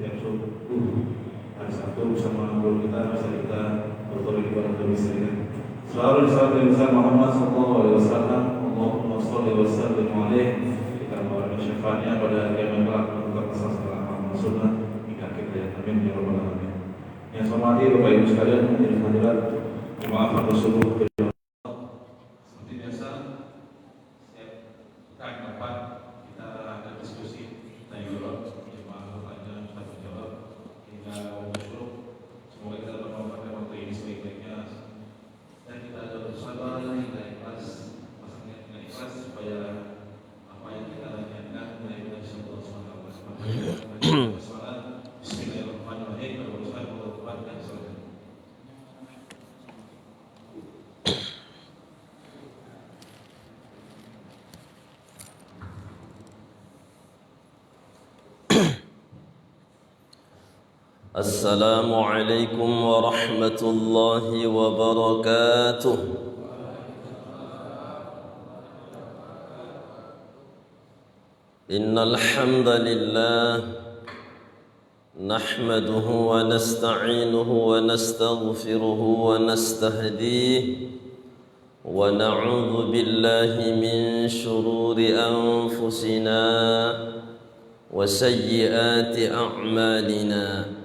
setiap subuh hari Sabtu bersama guru kita Dr. Iqbal Al-Bisri. Selalu disalati Nabi Muhammad SAW. Allahumma sholli wa sallim alaihi. Kita mohon syafaatnya pada kiamat kelak untuk masalah amal sunnah hingga akhir hayat. Amin ya rabbal alamin. Yang saya hormati Bapak Ibu sekalian, hadirin hadirat jemaah pada subuh. Seperti biasa, setiap time dapat kita ada diskusi tanya jawab, jemaah bertanya, Ustaz menjawab hingga bersyukur. Semoga kita dapat memanfaatkan waktu ini sebaik-baiknya dan kita ada bersabar hingga ikhlas, masaknya dengan ikhlas supaya apa yang kita niatkan benar-benar disentuh Allah SWT. Bismillahirrahmanirrahim. السلام عليكم ورحمة الله وبركاته. إن الحمد لله نحمده ونستعينه ونستغفره ونستهديه ونعوذ بالله من شرور أنفسنا وسيئات أعمالنا.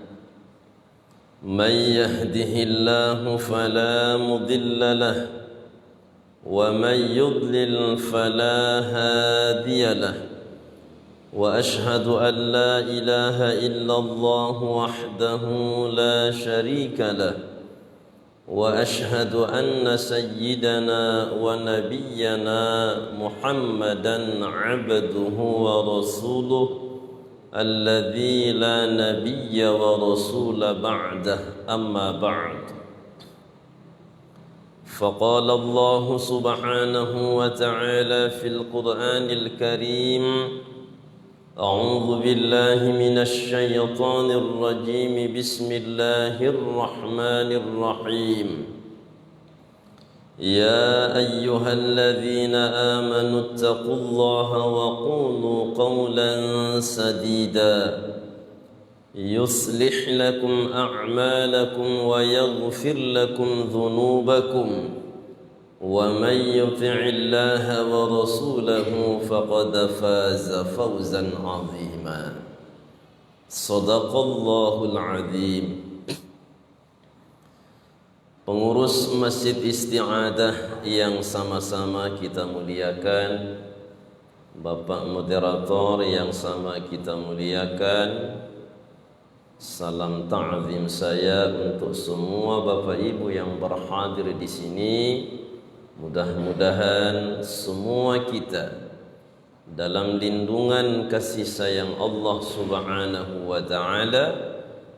من يهده الله فلا مضل له ومن يضلل فلا هادي له وأشهد أن لا إله إلا الله وحده لا شريك له وأشهد أن سيدنا ونبينا محمدا عبده ورسوله الذي لا نبي ورسول بعده. أما بعد، فقال الله سبحانه وتعالى في القرآن الكريم: أعوذ بالله من الشيطان الرجيم. بسم الله الرحمن الرحيم. يا أيها الذين آمنوا اتقوا الله وقولوا قولا سديدا يصلح لكم أعمالكم ويغفر لكم ذنوبكم ومن يطع الله ورسوله فقد فاز فوزا عظيما. صدق الله العظيم. Pengurus Masjid Isti'adah yang sama-sama kita muliakan, Bapak Moderator yang sama kita muliakan, salam ta'zim saya untuk semua Bapak Ibu yang berhadir di sini. Mudah-mudahan semua kita dalam lindungan kasih sayang Allah Subhanahu wa ta'ala,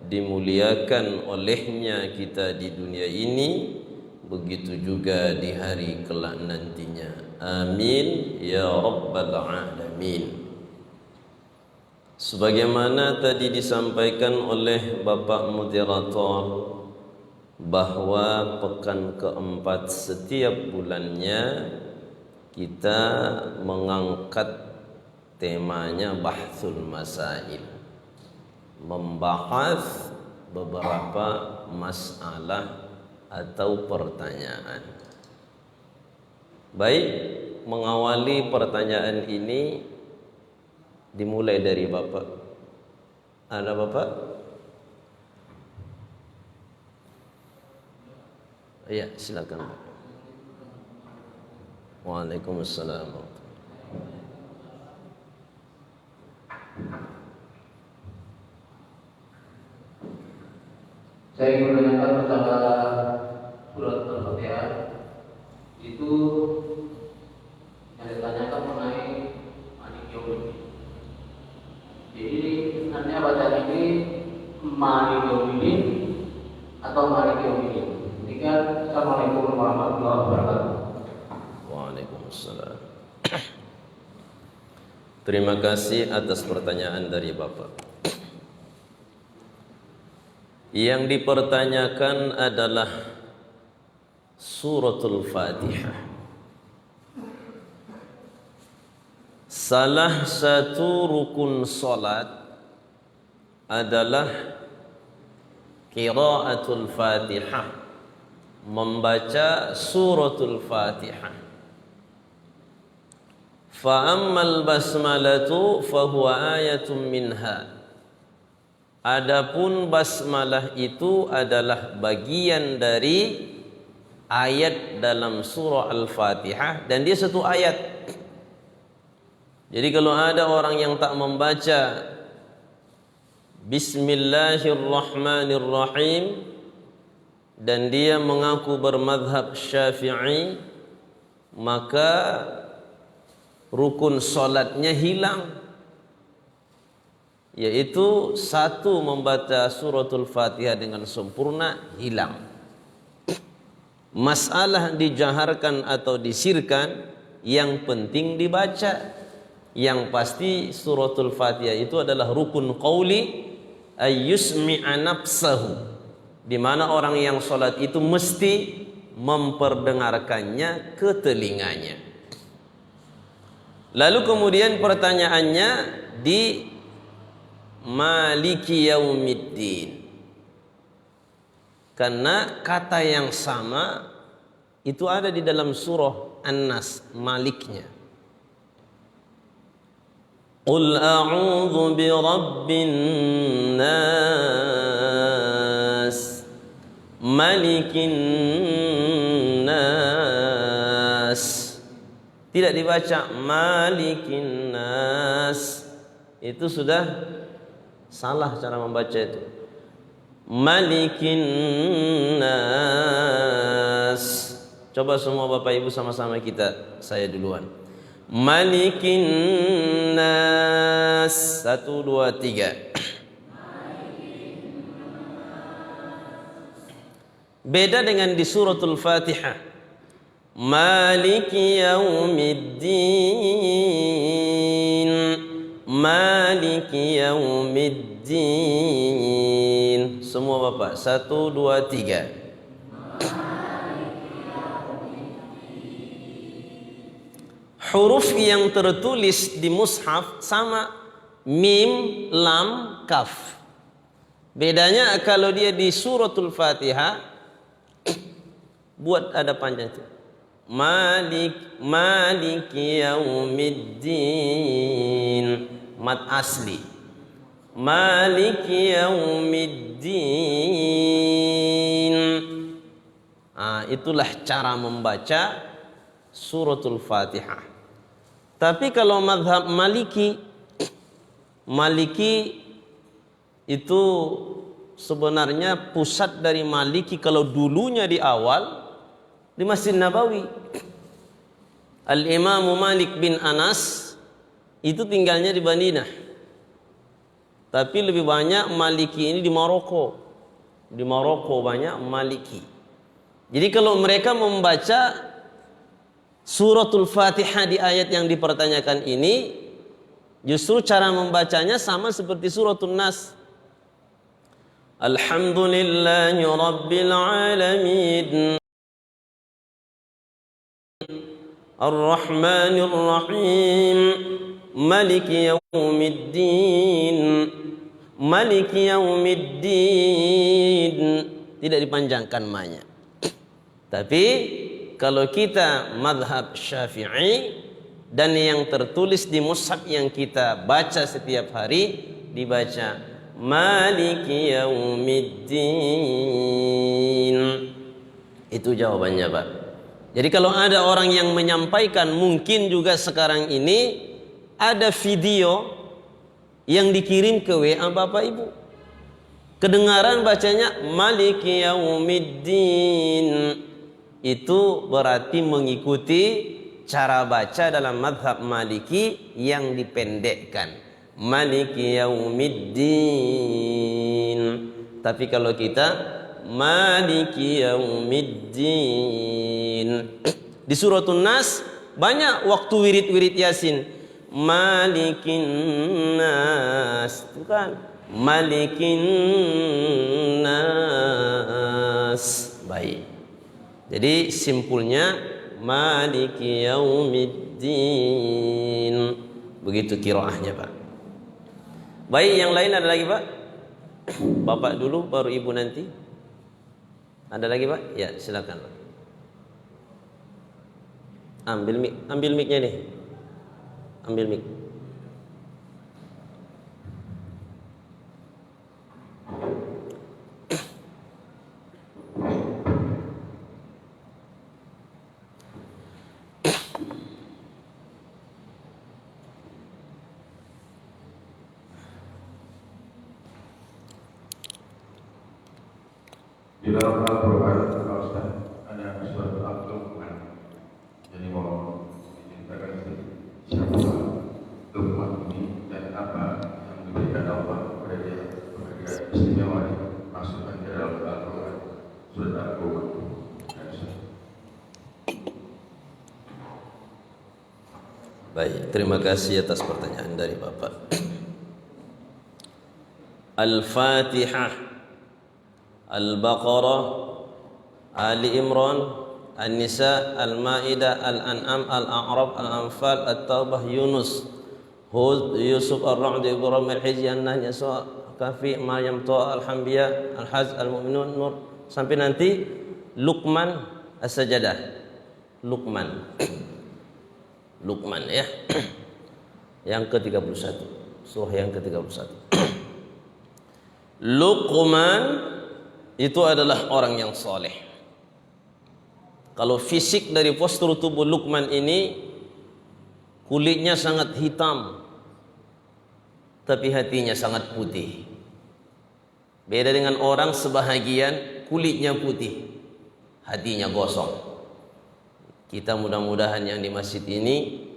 dimuliakan olehnya kita di dunia ini, begitu juga di hari kelak nantinya. Amin ya rabbal alamin. Sebagaimana tadi disampaikan oleh Bapak Moderator bahwa pekan keempat setiap bulannya kita mengangkat temanya bahthul masail, membahas beberapa masalah atau pertanyaan. Baik, mengawali pertanyaan ini dimulai dari Bapak. Ada Bapak? Iya, silakan Pak. Waalaikumsalam. Saya ingin menanyakan masalah surat Al-Fatihah. Itu yang ditanyakan mengenai Malik Yaumiddin. Jadi sebenarnya bacaan ini Malik Yaumiddin atau Malik Yaumiddin. Demikian. Assalamualaikum warahmatullahi wabarakatuh. Waalaikumsalam. Terima kasih atas pertanyaan dari Bapak. Yang dipertanyakan adalah suratul Fatihah. Salah satu rukun salat adalah qiraatul Fatihah, membaca suratul Fatihah. Fa ammal basmalatu fa huwa ayatun minha. Adapun basmalah itu adalah bagian dari ayat dalam surah Al-Fatihah dan dia satu ayat. Jadi kalau ada orang yang tak membaca Bismillahirrahmanirrahim dan dia mengaku bermadhab Syafi'i, maka rukun solatnya hilang, yaitu satu, membaca suratul Fatihah dengan sempurna, hilang. Masalah dijaharkan atau disirkan, yang penting dibaca. Yang pasti suratul Fatihah itu adalah rukun qauli, ayyusmi'a nafsahu, di mana orang yang sholat itu mesti memperdengarkannya ke telinganya. Lalu kemudian pertanyaannya di Maliki Yaumiddin, karena kata yang sama itu ada di dalam surah An-Nas, maliknya. Qul a'udzu birabbin nas, malikin nas. Tidak dibaca malikin nas, itu sudah salah cara membaca itu. Malikin nas. Coba semua Bapak Ibu sama-sama kita, saya duluan. Malikin nas. 1, 2, 3. Beda dengan di suratul Fatihah. Maliki yaumiddin, Maliki yaumiddin. Semua Bapak, 1, 2, 3. Huruf yang tertulis di mushaf sama, mim, lam, kaf. Bedanya kalau dia di suratul Fatihah buat ada panjang itu. Maliki yaumiddin, mad asli. Maliki yaumiddin. Itulah cara membaca suratul Fatihah. Tapi kalau mazhab Maliki itu sebenarnya pusat dari Maliki kalau dulunya di awal di Masjid Nabawi. Al-Imam Malik bin Anas itu tinggalnya di Madinah. Tapi lebih banyak Maliki ini di Maroko. Di Maroko banyak Maliki. Jadi kalau mereka membaca suratul Fatihah di ayat yang dipertanyakan ini, justru cara membacanya sama seperti suratul Nas. Alhamdulillahi Rabbil Alamin, Ar-Rahmanir Rahim, Maliki Yaumiddin, Maliki Yaumiddin. Tidak dipanjangkan ma-nya. Tapi kalau kita madhab Syafi'i dan yang tertulis di mushaf yang kita baca setiap hari, dibaca Maliki Yaumiddin. Itu jawabannya, Pak. Jadi kalau ada orang yang menyampaikan, mungkin juga sekarang ini ada video yang dikirim ke WA Bapak Ibu. Kedengaran bacanya Maliki Yaumiddin. Itu berarti mengikuti cara baca dalam madhab Maliki yang dipendekkan. Maliki Yaumiddin. Tapi kalau kita Maliki Yaumiddin. Di suratul Nas banyak waktu wirid-wirid Yasin. Malikin Nas. Itu kan Malikin Nas. Baik. Jadi simpulnya Maliki Yaumiddin. Begitu qiraahnya, Pak. Baik, yang lain ada lagi, Pak? Bapak dulu baru ibu nanti. Ada lagi Pak? Ya silakan. Ambil mic-nya nih. Ambil mic. Di dalam Al-Quran, Ustaz, ada surat Al-Luqman. Jadi mau diceritakan siapa Luqman ini dan apa yang diberikan Allah kepada dia istimewa masukkan ke dalam Al-Quran, surat Al-Luqman. Baik, terima kasih atas pertanyaan dari Bapak. Al-Fatihah, Al-Baqarah, Ali Imran, An-Nisa, Al-Ma'idah, Al-An'am, Al-A'raf, Al-Anfal, At-Taubah, Yunus, Hud, Yusuf, Ar-Ra'd, Ibrahim, Al-Hijr, An-Nahl, Yasa, Kafi, Maryam, Taha, Al-Anbiya, Al-Hajj, Al-Mu'minun, Nur, sampai nanti Luqman, As-Sajadah. Luqman ya. Yang ke-31. Surah yang ke-31. Luqman itu adalah orang yang soleh. Kalau fisik dari postur tubuh Luqman ini, kulitnya sangat hitam, tapi hatinya sangat putih. Beda dengan orang sebahagian kulitnya putih, hatinya gosong. Kita mudah-mudahan yang di masjid ini,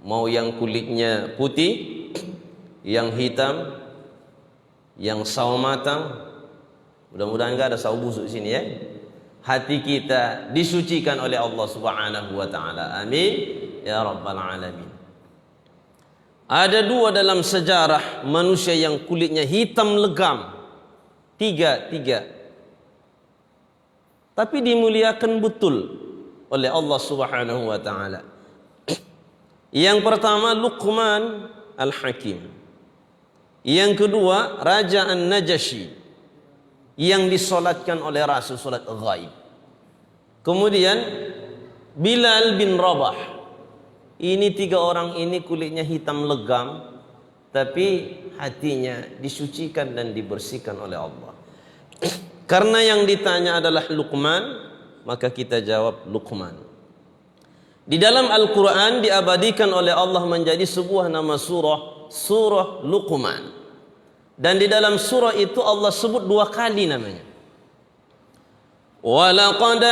mau yang kulitnya putih, yang hitam, yang sawo matang, mudah-mudahan enggak ada sawo busuk sini ya. Hati kita disucikan oleh Allah Subhanahu wa taala. Amin ya rabbal alamin. Ada dua dalam sejarah manusia yang kulitnya hitam legam. Tiga. Tapi dimuliakan betul oleh Allah Subhanahu wa taala. Yang pertama Luqman Al-Hakim. Yang kedua Raja An-Najasyi yang disolatkan oleh Rasul solat ghaib. Kemudian Bilal bin Rabah. Ini tiga orang ini kulitnya hitam legam, tapi hatinya disucikan dan dibersihkan oleh Allah. Karena yang ditanya adalah Luqman, maka kita jawab Luqman. Di dalam Al-Quran diabadikan oleh Allah menjadi sebuah nama surah Luqman. Dan di dalam surah itu Allah sebut dua kali namanya. وَلَقَدْ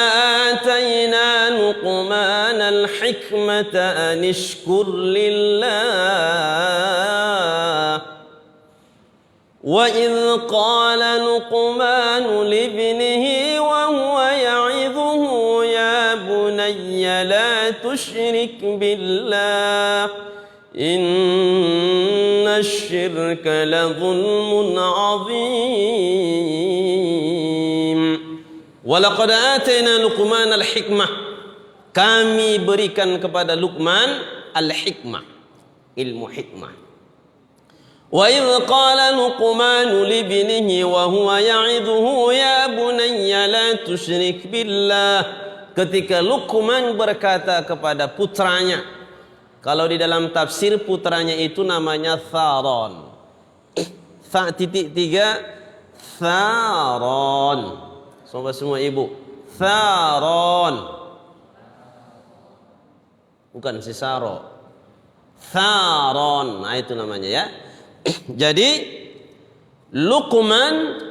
آتَيْنَا لُقْمَانَ الْحِكْمَةَ أَنِ اشْكُرْ لِلَّهِ وَإِذْ قَالَ لُقْمَانُ لِابْنِهِ وَهُوَ يَعِظُهُ يَا بُنَيَّ لَا تُشْرِكْ بِاللَّهِ Inna syirka la zulmun azim. Walaqad atayna Luqman al-hikmah. Kami berikan kepada Luqman al-hikmah, ilmu hikmah. Wa idh qala Luqman li ibnihi wa huwa ya'idhuhu ya bunayya la tusyrik billah. Ketika Luqman berkata kepada putranya, kalau di dalam tafsir putranya itu namanya Tharon. Tharon. Sobat semua ibu. Tharon. Bukan Sisaro. Tharon. Nah itu namanya ya. Jadi Luqman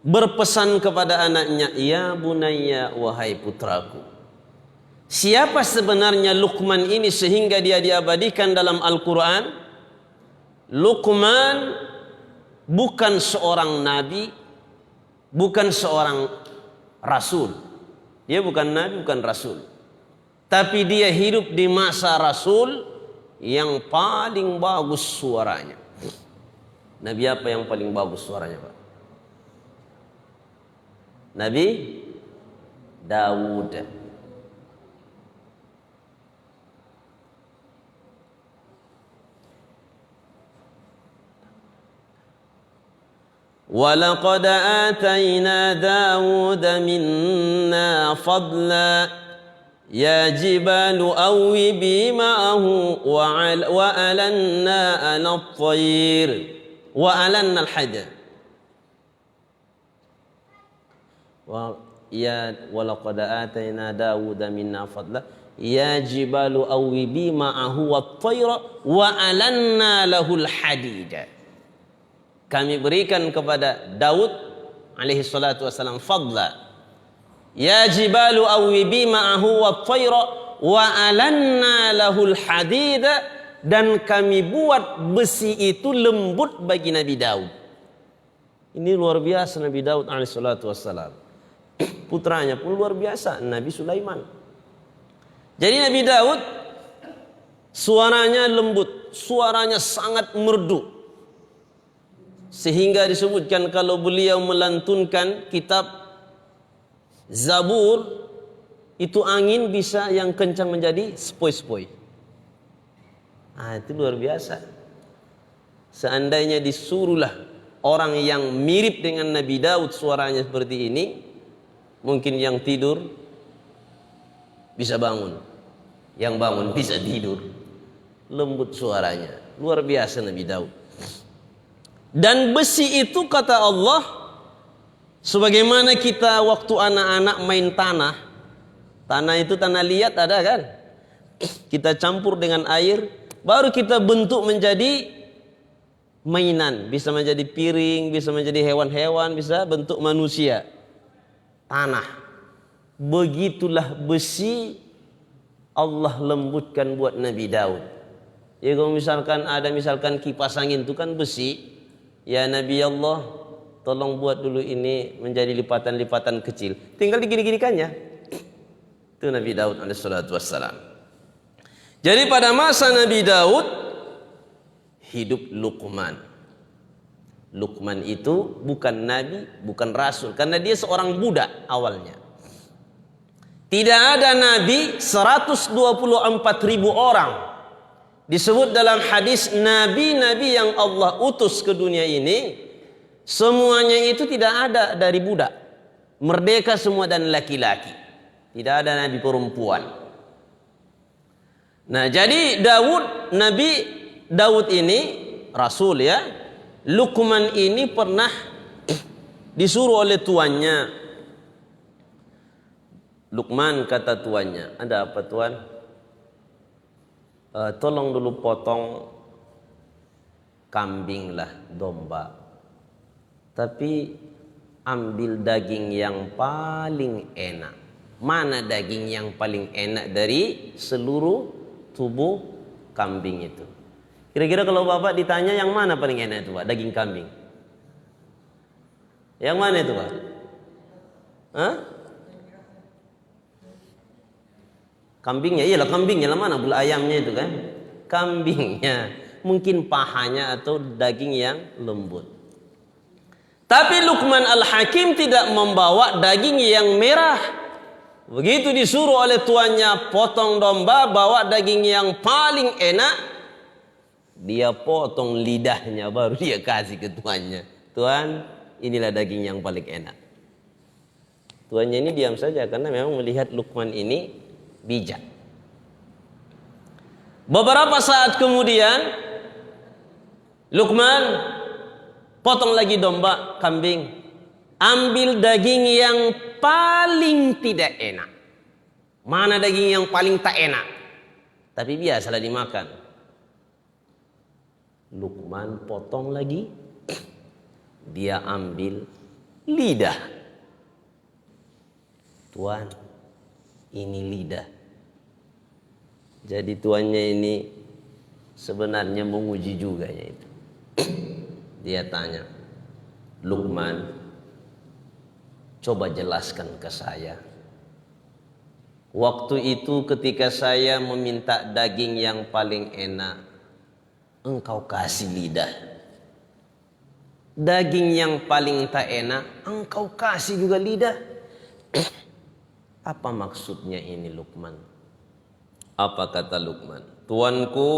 berpesan kepada anaknya, ya bunayya, wahai putraku. Siapa sebenarnya Luqman ini sehingga dia diabadikan dalam Al-Quran? Luqman bukan seorang nabi, bukan seorang rasul. Dia bukan nabi, bukan rasul. Tapi dia hidup di masa rasul yang paling bagus suaranya. Nabi apa yang paling bagus suaranya, Pak? Nabi Dawud. وَلَقَدْ آتَيْنَا دَاوُودَ مِنَّا فَضْلًا يَا جِبَالُ أَوِّبِي مَعَهُ وَأَلَنَّا عَلَى الطَّيْرِ وَأَلَنَّا الْحَجَرَ وَلَقَدْ آتَيْنَا دَاوُودَ مِنَّا فَضْلًا يَا جِبَالُ أَوِّبِي مَعَهُ وَالطَّيْرَ وَأَلَنَّا لَهُ الْحَدِيدَ. Kami berikan kepada Daud alaihi salatu wasalam fadla. Ya jibalu awwibi ma'ahu wat-tayra wa alanna lahul hadida, dan kami buat besi itu lembut bagi Nabi Daud. Ini luar biasa Nabi Daud alaihi salatu wasalam. Putranya pun luar biasa, Nabi Sulaiman. Jadi Nabi Daud suaranya lembut, suaranya sangat merdu. Sehingga disebutkan kalau beliau melantunkan kitab Zabur, itu angin bisa yang kencang menjadi sepoi-sepoi. Itu luar biasa. Seandainya disuruhlah orang yang mirip dengan Nabi Daud suaranya seperti ini, mungkin yang tidur bisa bangun, yang bangun bisa tidur. Lembut suaranya, luar biasa Nabi Daud. Dan besi itu kata Allah, sebagaimana kita waktu anak-anak main tanah. Tanah itu tanah liat ada kan? Kita campur dengan air, baru kita bentuk menjadi mainan. Bisa menjadi piring, bisa menjadi hewan-hewan, bisa bentuk manusia. Tanah. Begitulah besi Allah lembutkan buat Nabi Daud. Ya kalau misalkan kipas angin itu kan besi. Ya Nabi Allah, tolong buat dulu ini menjadi lipatan-lipatan kecil. Tinggal digini-ginikannya. Itu Nabi Daud alaihissalatu wassalam. Jadi pada masa Nabi Daud hidup Luqman. Luqman itu bukan nabi, bukan rasul, karena dia seorang budak awalnya. Tidak ada nabi 124.000 orang. Disebut dalam hadis nabi-nabi yang Allah utus ke dunia ini, semuanya itu tidak ada dari budak. Merdeka semua dan laki-laki. Tidak ada nabi perempuan. Nah, jadi Nabi Daud ini rasul ya. Luqman ini pernah disuruh oleh tuannya. Luqman kata tuannya, "Ada apa tuan? Tolong dulu potong kambing lah, domba. Tapi ambil daging yang paling enak." Mana daging yang paling enak dari seluruh tubuh kambing itu? Kira-kira kalau Bapak ditanya yang mana paling enak itu Pak, daging kambing? Yang mana itu Pak? Hah? Kambingnya, iyalah kambingnya lah, mana bulu ayamnya itu kan? Kambingnya, mungkin pahanya atau daging yang lembut. Tapi Luqman Al-Hakim tidak membawa daging yang merah. Begitu disuruh oleh tuannya potong domba, bawa daging yang paling enak, dia potong lidahnya baru dia kasih ke tuannya. Tuan, inilah daging yang paling enak. Tuannya ini diam saja karena memang melihat Luqman ini bijak. Beberapa saat kemudian Luqman potong lagi domba, kambing, ambil daging yang paling tidak enak. Mana daging yang paling tak enak? Tapi biasalah dimakan. Luqman potong lagi, dia ambil lidah. Tuan, ini lidah. Jadi tuannya ini sebenarnya menguji juga ya itu. Dia tanya, Luqman, coba jelaskan ke saya. Waktu itu ketika saya meminta daging yang paling enak, engkau kasih lidah. Daging yang paling tak enak, engkau kasih juga lidah. Apa maksudnya ini Luqman? Apa kata Luqman? Tuanku,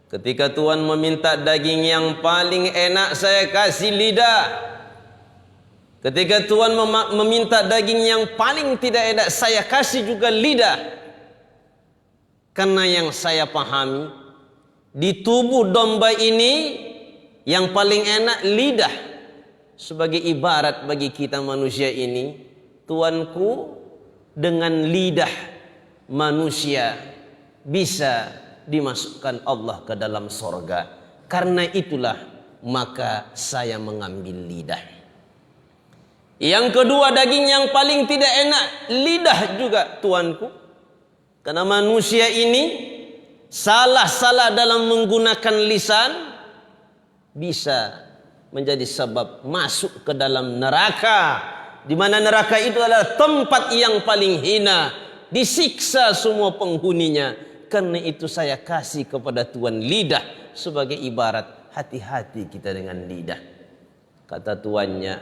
Ketika Tuhan meminta daging yang paling enak, saya kasih lidah. Ketika Tuhan meminta daging yang paling tidak enak, saya kasih juga lidah. Karena yang saya pahami, di tubuh domba ini yang paling enak lidah. Sebagai ibarat bagi kita manusia ini, Tuanku dengan lidah manusia bisa dimasukkan Allah ke dalam sorga. Karena itulah maka saya mengambil lidah. Yang kedua, daging yang paling tidak enak lidah juga Tuanku. Karena manusia ini salah-salah dalam menggunakan lisan bisa menjadi sebab masuk ke dalam neraka, di mana neraka itu adalah tempat yang paling hina, disiksa semua penghuninya. Karena itu saya kasih kepada Tuhan lidah sebagai ibarat hati-hati kita dengan lidah. Kata tuannya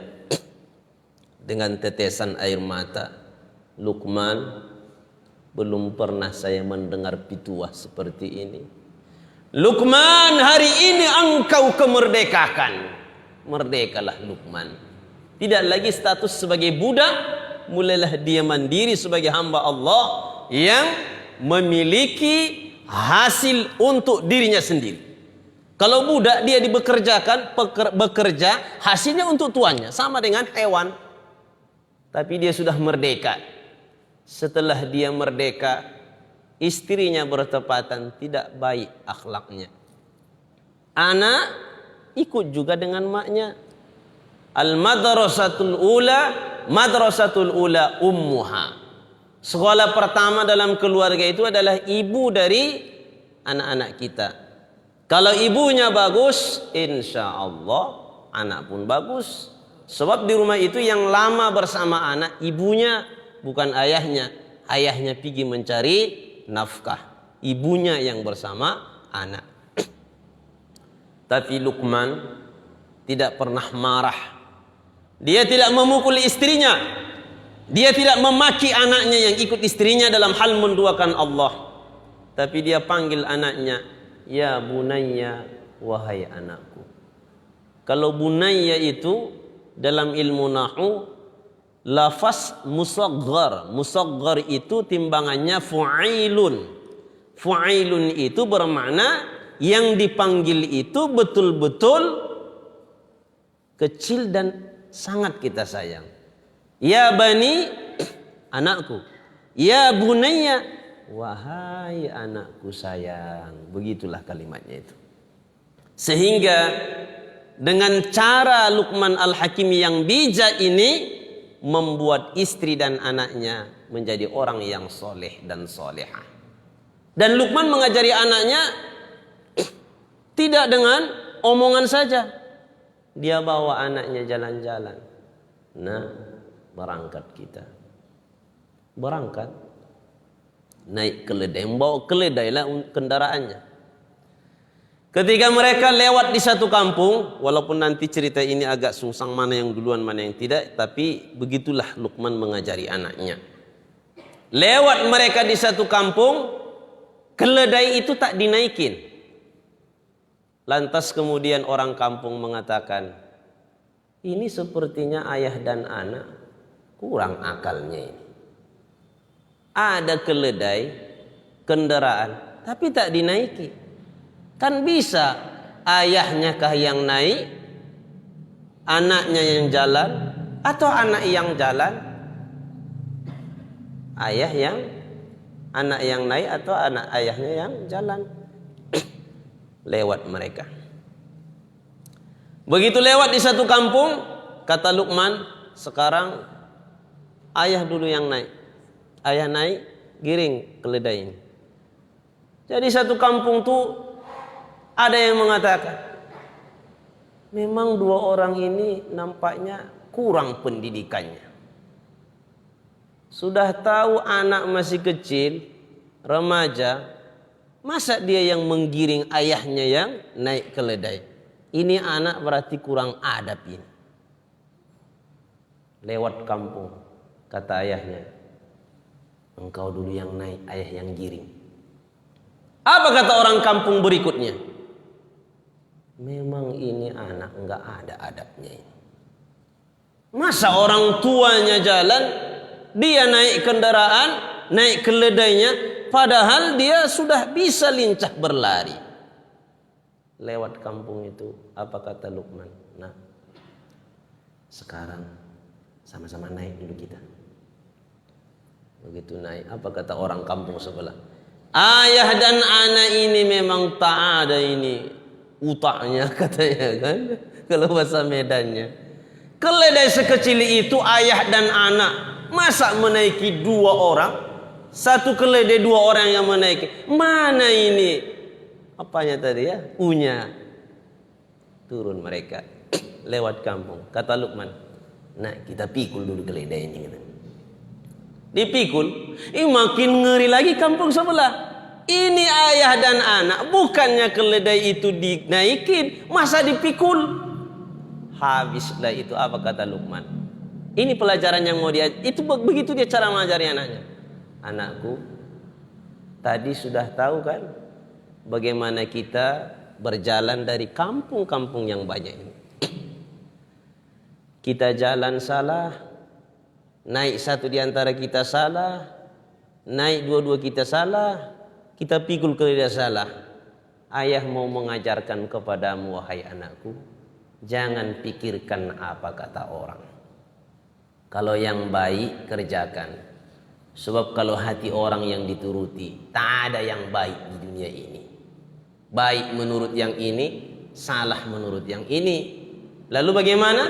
dengan tetesan air mata, Luqman, belum pernah saya mendengar pituah seperti ini. Luqman, hari ini engkau kemerdekakan. Merdekalah Luqman. Tidak lagi status sebagai budak, mulailah dia mandiri sebagai hamba Allah yang memiliki hasil untuk dirinya sendiri. Kalau budak dia dibekerjakan, bekerja hasilnya untuk tuannya, sama dengan hewan. Tapi dia sudah merdeka. Setelah dia merdeka, istrinya bertepatan tidak baik akhlaknya. Anak ikut juga dengan maknya. Al-madrasatul ula ummuha. Sekolah pertama dalam keluarga itu adalah ibu dari anak-anak kita. Kalau ibunya bagus, insya Allah anak pun bagus. Sebab di rumah itu yang lama bersama anak ibunya, bukan ayahnya. Ayahnya pergi mencari nafkah, ibunya yang bersama anak. Tapi Luqman tidak pernah marah. Dia tidak memukul istrinya. Dia tidak memaki anaknya yang ikut istrinya dalam hal menduakan Allah. Tapi dia panggil anaknya, ya bunayya, wahai anakku. Kalau bunayya itu dalam ilmu nahwu lafaz musaghar. Musaghar itu timbangannya fu'ailun. Fu'ailun itu bermakna yang dipanggil itu betul-betul kecil dan sangat kita sayang. Ya bani, anakku. Ya bunayya, wahai anakku sayang. Begitulah kalimatnya itu. Sehingga dengan cara Luqman Al-Hakim yang bijak ini membuat istri dan anaknya menjadi orang yang soleh dan solehah. Dan Luqman mengajari anaknya tidak dengan omongan saja. Dia bawa anaknya jalan-jalan. Nah, berangkat kita. Berangkat. Naik keledai. Membawa keledai lah kendaraannya. Ketika mereka lewat di satu kampung, walaupun nanti cerita ini agak sungsang mana yang duluan mana yang tidak, tapi begitulah Luqman mengajari anaknya. Lewat mereka di satu kampung, keledai itu tak dinaikin. Lantas kemudian orang kampung mengatakan, ini sepertinya ayah dan anak kurang akalnya ini. Ada keledai, kendaraan, tapi tak dinaiki. Kan bisa ayahnya kah yang naik, anaknya yang jalan, atau anak yang jalan? Anak yang naik atau anak ayahnya yang jalan? Lewat mereka. Begitu lewat di satu kampung, kata Luqman, sekarang ayah dulu yang naik. Ayah naik, giring keledai ini. Jadi satu kampung tuh ada yang mengatakan, memang dua orang ini nampaknya kurang pendidikannya. Sudah tahu anak masih kecil, remaja, masa dia yang menggiring ayahnya yang naik keledai? Ini anak berarti kurang adab ini. Lewat kampung, kata ayahnya, engkau dulu yang naik, ayah yang giring. Apa kata orang kampung berikutnya? Memang ini anak enggak ada adabnya ini. Masa orang tuanya jalan, dia naik kendaraan, naik keledainya, padahal dia sudah bisa lincah berlari. Lewat kampung itu, apa kata Luqman? Nah, sekarang sama-sama naik dulu kita. Begitu naik, apa kata orang kampung sebelah? Ayah dan anak ini memang tak ada ini utaknya katanya kan, kalau bahasa Medannya. Keledai sekecil itu ayah dan anak, masa menaiki 2 orang? Satu keledai 2 orang yang menaiki. Mana ini? Apanya tadi ya? Unya. Turun mereka lewat kampung. Kata Luqman, nah kita pikul dulu keledai ini. Dipikul, makin ngeri lagi kampung sebelah. Ini ayah dan anak, bukannya keledai itu dinaikin, masa dipikul? Habislah itu. Apa kata Luqman? Ini pelajaran yang mau dia, itu begitu dia cara mengajari anaknya. Anakku, tadi sudah tahu kan bagaimana kita berjalan dari kampung-kampung yang banyak ini. Kita jalan salah, naik satu di antara kita salah, naik dua-dua kita salah, kita pikul keledai salah. Ayah mau mengajarkan kepadamu, wahai anakku, jangan pikirkan apa kata orang. Kalau yang baik kerjakan. Sebab kalau hati orang yang dituruti, tak ada yang baik di dunia ini. Baik menurut yang ini, salah menurut yang ini. Lalu bagaimana?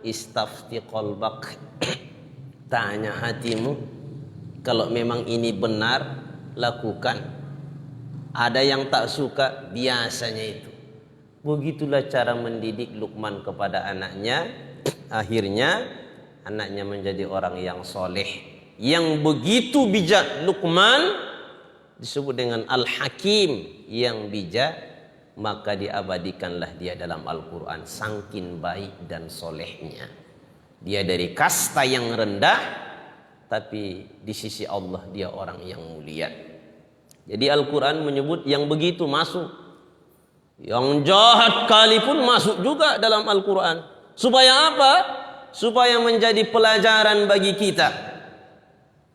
Istafti qalbak. Tanya hatimu. Kalau memang ini benar, lakukan. Ada yang tak suka, biasanya itu. Begitulah cara mendidik Luqman kepada anaknya. Akhirnya anaknya menjadi orang yang soleh. Yang begitu bijak Luqman disebut dengan Al-Hakim, yang bijak, maka diabadikanlah dia dalam Al-Quran. Sangkin baik dan solehnya. Dia dari kasta yang rendah, tapi di sisi Allah dia orang yang mulia. Jadi Al-Quran menyebut yang begitu masuk. Yang jahat kali pun masuk juga dalam Al-Quran. Supaya apa? Supaya menjadi pelajaran bagi kita.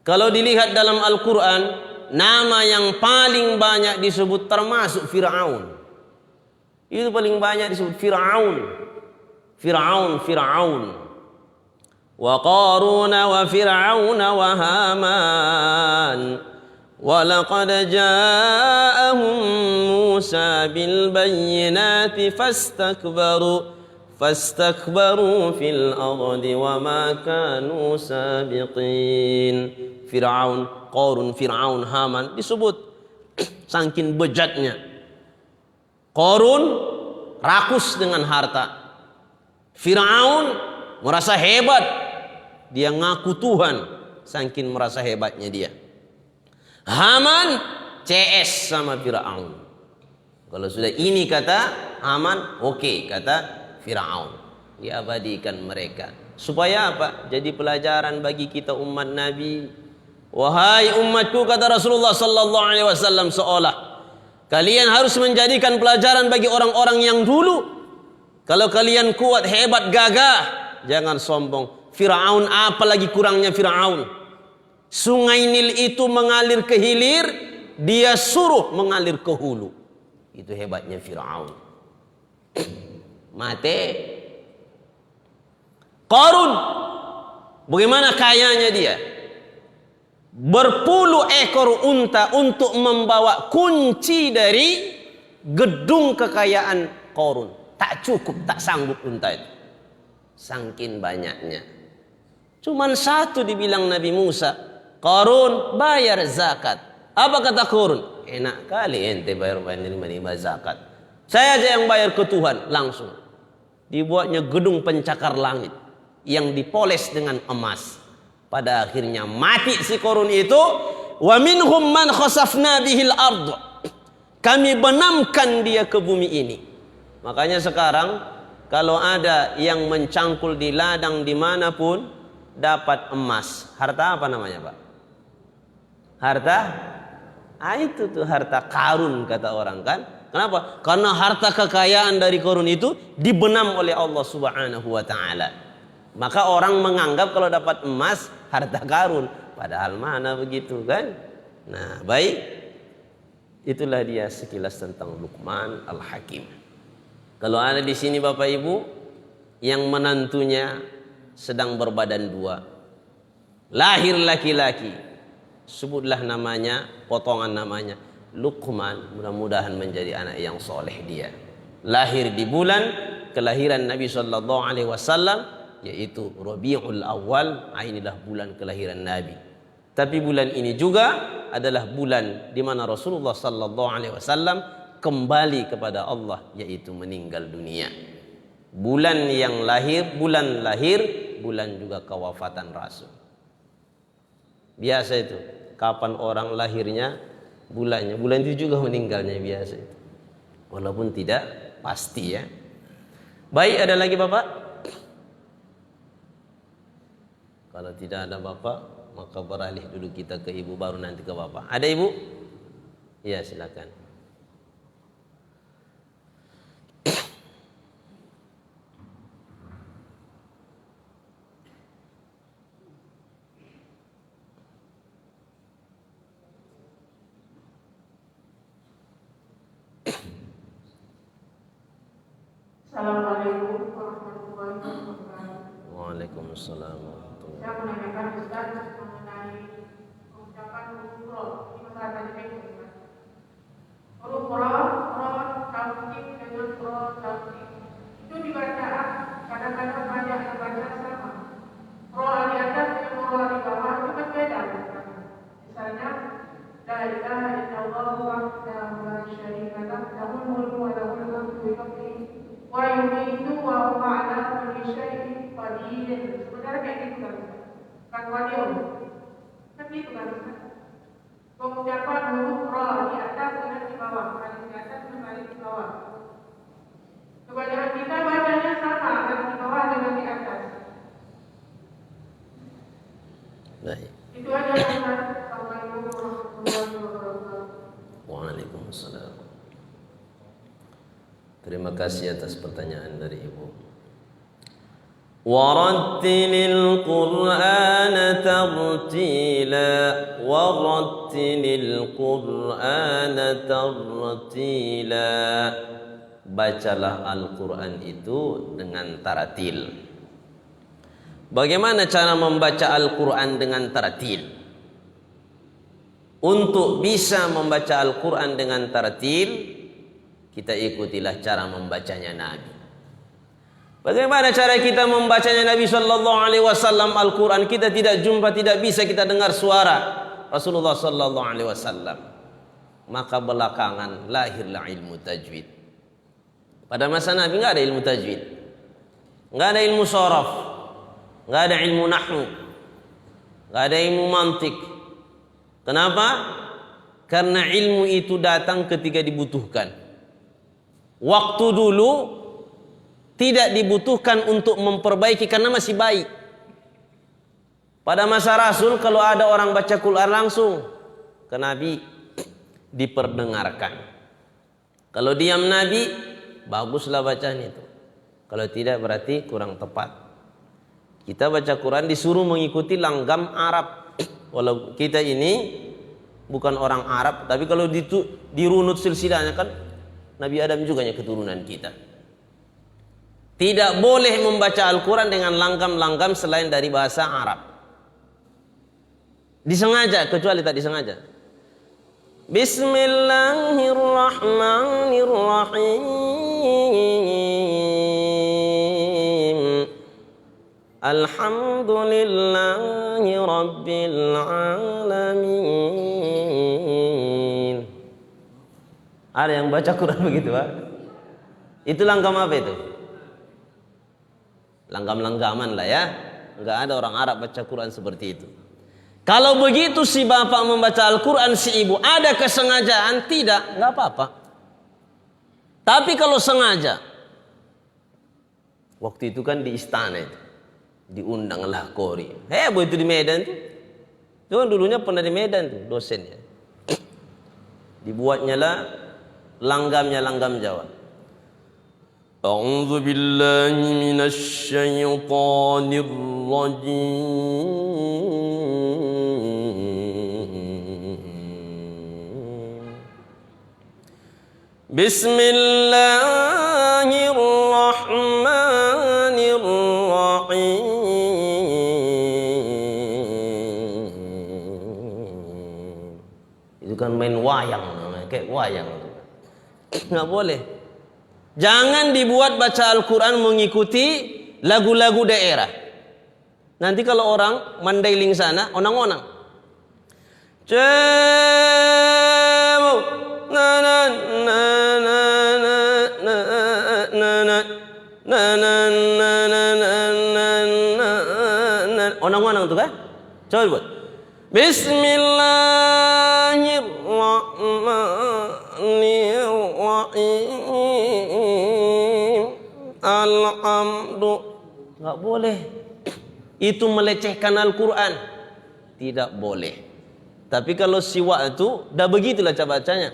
Kalau dilihat dalam Al-Quran, nama yang paling banyak disebut termasuk Fir'aun. Itu paling banyak disebut Fir'aun. Fir'aun. Wa Qaruna wa Fir'aun wa Haman. Wa laqad ja'ahum Musa bil bayyinati fastakbaru fil ardi wa ma kanu sabiqin. Fir'aun, Qarun, Fir'aun, Haman disebut saking bejatnya. Qarun rakus dengan harta. Fir'aun merasa hebat, dia ngaku Tuhan saking merasa hebatnya dia. Haman CS sama Fir'aun. Kalau sudah ini kata Haman, oke, kata Fir'aun. Diabadikan mereka. Supaya apa? Jadi pelajaran bagi kita umat Nabi. Wahai umatku, kata Rasulullah sallallahu alaihi wasallam, seolah kalian harus menjadikan pelajaran bagi orang-orang yang dulu. Kalau kalian kuat, hebat, gagah, jangan sombong. Fir'aun, apalagi kurangnya Fir'aun. Sungai Nil itu mengalir ke hilir, dia suruh mengalir ke hulu. Itu hebatnya Fir'aun. Mate. Qarun, bagaimana kayanya dia? Berpuluh ekor unta untuk membawa kunci dari gedung kekayaan Qarun. Tak cukup, tak sanggup unta itu. Sangkin banyaknya. Cuman satu dibilang Nabi Musa, Qarun bayar zakat. Apa kata Qarun? Enak kali ente bayar zakat. Saya aja yang bayar ke Tuhan langsung. Dibuatnya gedung pencakar langit yang dipoles dengan emas. Pada akhirnya mati si Qarun itu. Wa minhum man khasafna bihil ard. Kami benamkan dia ke bumi ini. Makanya sekarang kalau ada yang mencangkul di ladang dimanapun dapat emas, harta apa namanya Pak? Harta? Itu tuh harta karun kata orang kan. Kenapa? Karena harta kekayaan dari Qarun itu dibenam oleh Allah Subhanahu wa taala. Maka orang menganggap kalau dapat emas harta karun, padahal mana begitu kan? Nah, baik. Itulah dia sekilas tentang Luqman Al-Hakim. Kalau ada di sini Bapak Ibu yang menantunya sedang berbadan dua, lahir laki-laki, sebutlah namanya, potongan namanya Luqman, mudah-mudahan menjadi anak yang soleh dia. Lahir di bulan kelahiran Nabi Sallallahu Alaihi Wasallam, yaitu Rabiul Awal. Inilah bulan kelahiran Nabi. Tapi bulan ini juga adalah bulan di mana Rasulullah Sallallahu Alaihi Wasallam kembali kepada Allah, yaitu meninggal dunia. Bulan yang lahir, bulan juga kewafatan Rasul. Biasa itu, kapan orang lahirnya, bulannya, bulan itu juga meninggalnya, biasa itu. Walaupun tidak pasti ya. Baik, ada lagi Bapak? Kalau tidak ada Bapak, maka beralih dulu kita ke Ibu, baru nanti ke Bapak. Ada Ibu? Ya, silakan. Assalamualaikum warahmatullahi wabarakatuh. Waalaikumsalam. Saya menanyakan Ustaz mengenai pengucapan huruf ro di masyarakat Indonesia. Huruf ro tauhid dengan ro tauhid itu dibaca kadang-kadang banyak yang baca sama. Ro di atas dengan ro di bawah itu kan beda. Misalnya la ilaha illallah wahdahu la syarika lah lahul mulku wa lahul hamdu wa yumiitu wa huwa ala kulli syai'in qadir. Sebenarnya kayak gitu kan? Kan wadium. Kan gitu kan? Pengucapan huruf ro di atas dengan di bawah, balik di atas dan balik di bawah. Kebanyakan kita bacanya sama, dan di bawah dengan di atas. Baik. Itu aja Ustaz. Assalamualaikum warahmatullahi wabarakatuh. Waalaikumsalam. Terima kasih atas pertanyaan dari Ibu. Warattilil Qur'ana tartila, warattilil Qur'ana tartila. Bacalah Al-Quran itu dengan taratil. Bagaimana cara membaca Al-Quran dengan taratil? Untuk bisa membaca Al-Quran dengan taratil, kita ikutilah cara membacanya Nabi. Bagaimana cara kita membacanya Nabi Sallallahu Alaihi Wasallam Al-Quran? Kita tidak jumpa, tidak bisa kita dengar suara Rasulullah Sallallahu Alaihi Wasallam. Maka belakangan lahirlah ilmu tajwid. Pada masa Nabi nggak ada ilmu tajwid, nggak ada ilmu sharaf, nggak ada ilmu nahwu, nggak ada ilmu mantik. Kenapa? Karena ilmu itu datang ketika dibutuhkan. Waktu dulu tidak dibutuhkan untuk memperbaiki karena masih baik. Pada masa Rasul kalau ada orang baca Quran langsung ke Nabi diperdengarkan. Kalau diam Nabi, baguslah bacaan itu. Kalau tidak berarti kurang tepat. Kita baca Quran disuruh mengikuti langgam Arab. Walau kita ini bukan orang Arab, tapi kalau dirunut silsilahnya kan Nabi Adam juga keturunan kita. Tidak boleh membaca Al-Quran dengan langgam-langgam selain dari bahasa Arab. Disengaja, kecuali tak disengaja. Bismillahirrahmanirrahim. Alhamdulillahi Rabbil Alamin. Ada yang baca Quran begitu, Pak? Itu langgam apa itu? Langgam-langgaman lah ya. Enggak ada orang Arab baca Quran seperti itu. Kalau begitu si bapak membaca Al-Quran, si ibu ada kesengajaan, tidak, enggak apa-apa. Tapi kalau sengaja, waktu itu kan di istana itu, diundanglah Qori. Heboh itu di Medan tuh. Itu kan dulunya pernah di Medan tuh dosennya. Dibuatnya lah Langgamnya langgam Jawa. A'udzu billahi minasy syaithanir rajim. Bismillahirrahmanirrahim. Itu kan main wayang namanya, kayak wayang. Nggak boleh. Jangan dibuat baca Al-Quran mengikuti lagu-lagu daerah. Nanti kalau orang mandailing sana, onang-onang. Cemu, na na na na na na na na na na na na na. Onang-onang tuh kan? Coba buat. Bismillahirrahmanirrahim. Alhamdulillah. Nggak boleh. Itu melecehkan Al-Quran. Tidak boleh. Tapi kalau siwak itu, dah begitulah cara bacanya.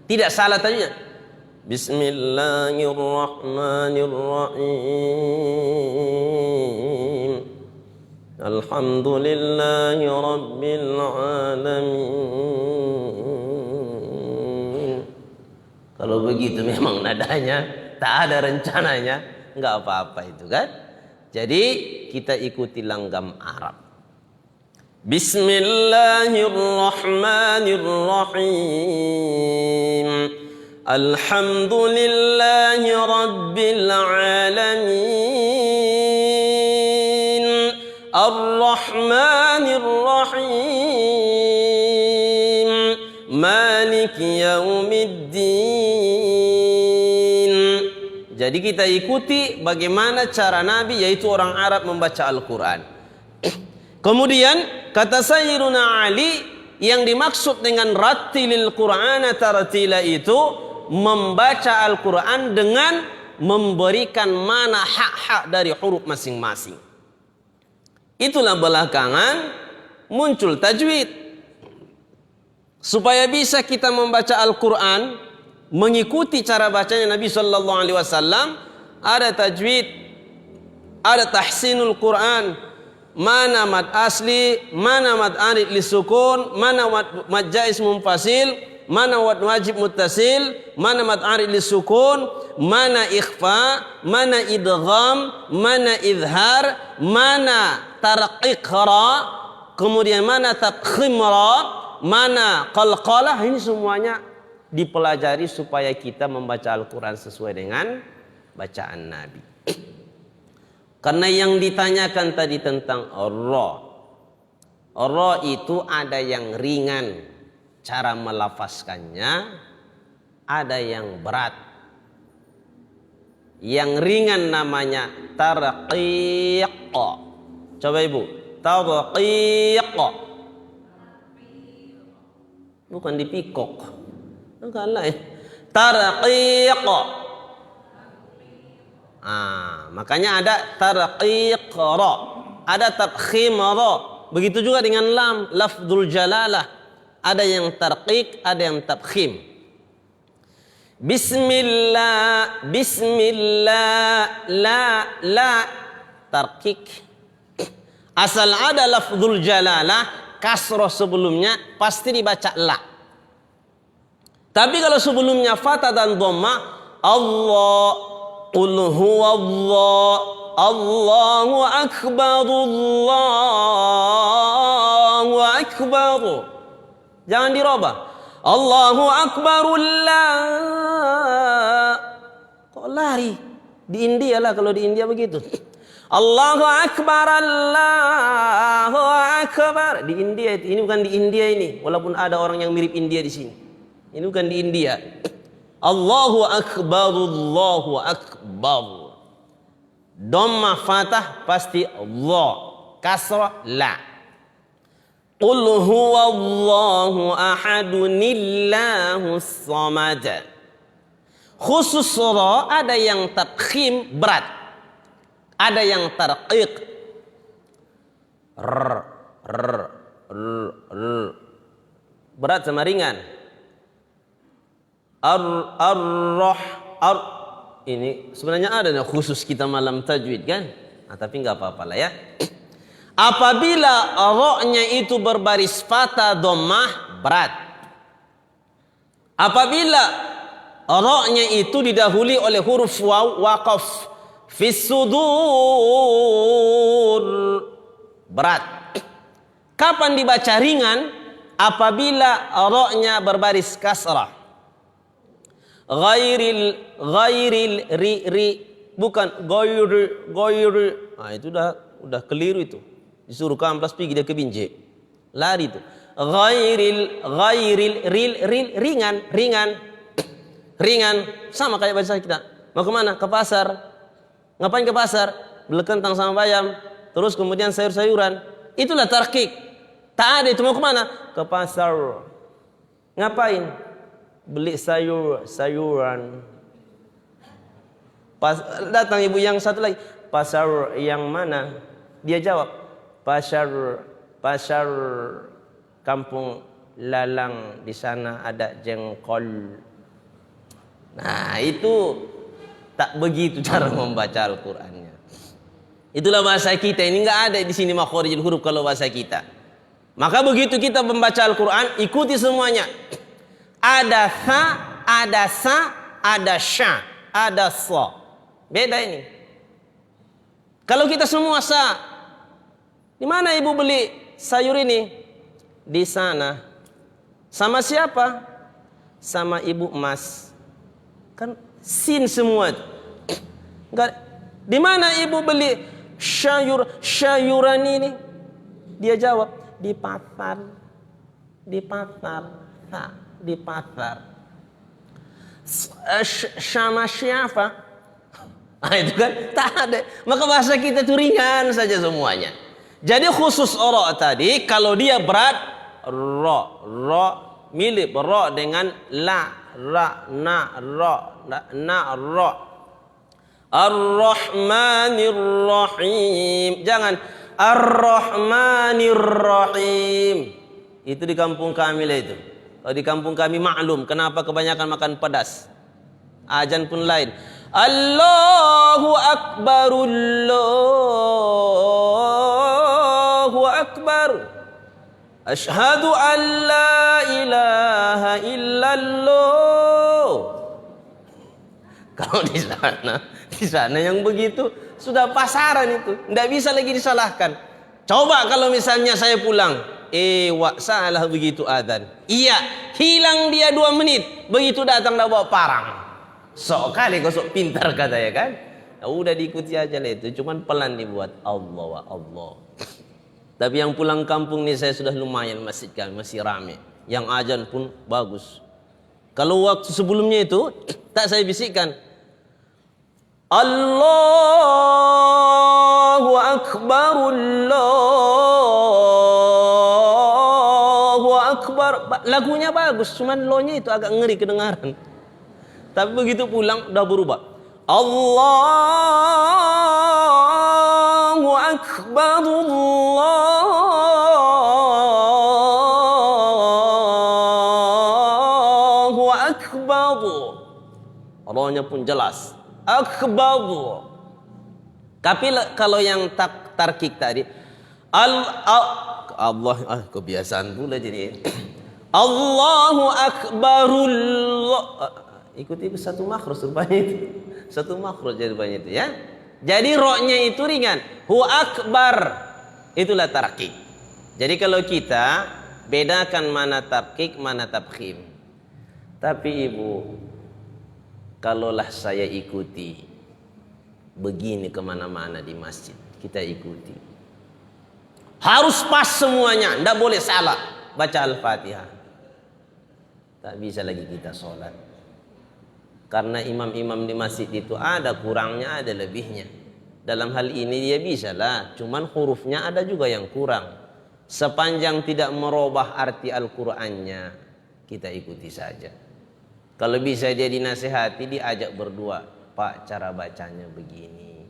Tidak salah tadinya. Bismillahirrahmanirrahim. Alhamdulillahi Rabbil Alamin. Kalau begitu memang nadanya tak ada rencananya, nggak apa-apa itu kan. Jadi kita ikuti langgam Arab. Bismillahirrahmanirrahim. Alhamdulillahi Rabbil Alamin. Ar-Rahmanir-Rahim. Maliki Yaumiddin. Jadi kita ikuti bagaimana cara Nabi, yaitu orang Arab membaca Al-Quran. Kemudian kata Sayyiduna Ali, yang dimaksud dengan rattilil Qur'ana tartila itu membaca Al-Quran dengan memberikan mana hak-hak dari huruf masing-masing. Itulah belakangan muncul tajwid. Supaya bisa kita membaca Al-Quran mengikuti cara bacanya Nabi sallallahu alaihi wasallam, ada tajwid, ada tahsinul Quran, mana mad asli, mana mad arid lisukun, mana mad jaiz munfasil, mana mad wajib muttasil, mana mad arid lisukun, mana ikhfa, mana idgham, mana izhar, mana tarqiq ra, kemudian mana tafkhim ra, mana qalqalah. Ini semuanya dipelajari supaya kita membaca Al-Quran sesuai dengan bacaan Nabi. Karena yang ditanyakan tadi tentang ra, ra itu ada yang ringan cara melafazkannya, ada yang berat. Yang ringan namanya tarqiq. Coba Ibu, tarqiq. Bukan dipikok. Bukan lain. Tarqiq. Makanya ada tarqiq ra, ada tafkhim ra. Begitu juga dengan lam, lafdzul jalalah. Ada yang tarqiq, ada yang tafkhim. Bismillah, bismillah, la tarqiq. Asal ada lafdzul jalalah, kasroh sebelumnya pasti dibaca la. Tapi kalau sebelumnya fathah dan dhamma, Allah, qul huwallah, Allahu akbar, Allahu akbar. Jangan dirubah. Allahu akbar, Allah. Kok lari? Di India lah, kalau di India begitu. Allahu akbar, Allahu akbar. Di India itu, ini bukan di India ini. Walaupun ada orang yang mirip India di sini. Ini bukan di India. Allahu akbar, Allahu akbar. Dhamma fathah pasti Allah, kasrah la. Qul huwallahu ahadunillahus samad. Khusus ra ada yang tafkhim berat, ada yang tarqiq. Berat sama ringan. Ini sebenarnya ada khusus kita malam tajwid kan? Nah, tapi nggak apa-apa lah ya. Apabila ro-nya itu berbaris fathah dhammah berat. Apabila ro-nya itu didahului oleh huruf waw waqaf fis sudur berat. Kapan dibaca ringan? Apabila ro-nya berbaris kasrah. Ghairil bukan ghairi. Nah, itu udah keliru itu. Disuruh kamplas pergi dia ke Binjai. Lari itu. Ghairil ringan sama kayak bahasa kita. Mau kemana? Ke pasar. Ngapain ke pasar? Beli kentang sama bayam, terus kemudian sayur-sayuran. Itulah tarkik. Tak ada itu. Mau kemana? Ke pasar. Ngapain? Beli sayuran. Datang ibu yang satu lagi, pasar yang mana? Dia jawab, pasar Kampung Lalang, di sana ada jengkol. Nah, itu tak begitu cara membaca Al-Qur'annya. Itulah bahasa kita. Ini enggak ada di sini makharijul huruf kalau bahasa kita. Maka begitu kita membaca Al-Qur'an, ikuti semuanya. Ada sa, ada sa, ada sya, ada sa. Beda ini. Kalau kita semua sa, di mana ibu beli sayur ini? Di sana. Sama siapa? Sama ibu Mas. Kan sin semua. Enggak. Di mana ibu beli sayuran ini? Dia jawab, di pasar. Di pasar. Ha, di pasar. Sama siapa? Nah, itu kan tak ada. Maka bahasa kita itu ringan saja semuanya. Jadi khusus ro tadi, kalau dia berat, ro mirip ro dengan la, ra, na, ro, na, ro. Ar-Rahmanir Rahim. Jangan Ar-Rahmanir Rahim. Itu di kampung kami lah itu. Kalau di kampung kami maklum kenapa kebanyakan makan pedas. Ajan pun lain. Allahu Akbar, Allahu Akbar. Asyhadu an la ilaha illallah. Kalau di sana yang begitu sudah pasaran itu, tidak bisa lagi disalahkan. Coba kalau misalnya saya pulang, salah begitu adzan. Iya, hilang dia 2 menit, begitu datang dah bawa parang. Sok kali kau sok pintar kata ya kan? Nah, udah diikuti aja lah itu, cuman pelan dibuat Allah wa Allah. Tapi yang pulang kampung nih saya sudah lumayan, masjid kami masih rame. Yang azan pun bagus. Kalau waktu sebelumnya itu tak saya bisikkan. Allahu Akbar, Allahu Akbar. Lagunya bagus, cuman lo-nya itu agak ngeri kedengaran. Tapi begitu pulang udah berubah. Allahu Akbar, Allahu Akbar. Allah-nya pun jelas. Akbar. Tapi kalau yang tarkik tadi, Allah, kebiasaan pula jadi. Allahu Akbarullah. Ikuti satu makhraj rupanya itu. Satu makhraj rupanya itu ya. Jadi ro-nya itu ringan. Hu akbar. Itulah tarkik. Jadi kalau kita bedakan mana tarkik, mana tafkhim. Tapi ibu, kalaulah saya ikuti begini kemana-mana di masjid, kita ikuti. Harus pas semuanya, tidak boleh salah baca Al-Fatihah. Tak bisa lagi kita sholat. Karena imam-imam di masjid itu ada kurangnya, ada lebihnya. Dalam hal ini dia bisa lah, cuman hurufnya ada juga yang kurang. Sepanjang tidak merubah arti Al-Qur'annya, kita ikuti saja. Kalau bisa dia dinasihati, diajak berdua. Pak, cara bacanya begini.